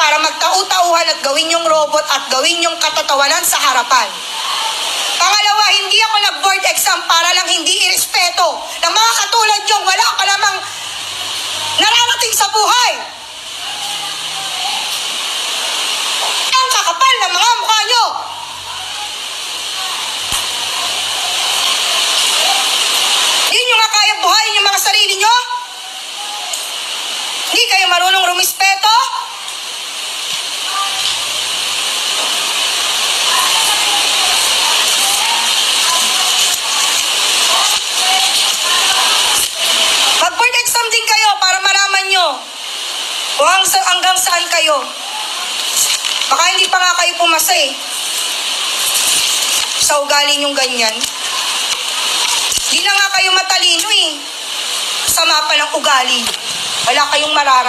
para magtau-tauhan at gawin yung robot at gawin yung katatawanan sa harapan. Pangalawa, hindi ako nag-board exam para lang hindi irespeto ng mga katulad yung wala pa namang nararating sa buhay. Ang kakapal ng mga mukha nyo. Hindi nyo nga kaya buhayin yung mga sarili nyo? Hindi kayo marunong rumispeto? Mag-board exam din kayo para malaman nyo kung hanggang saan kayo. Baka hindi pa nga kayo pumasa eh. Sa ugali nyong ganyan. Hindi na nga kayo matalino eh. Sama pa ng ugali. Wala kayong mararating.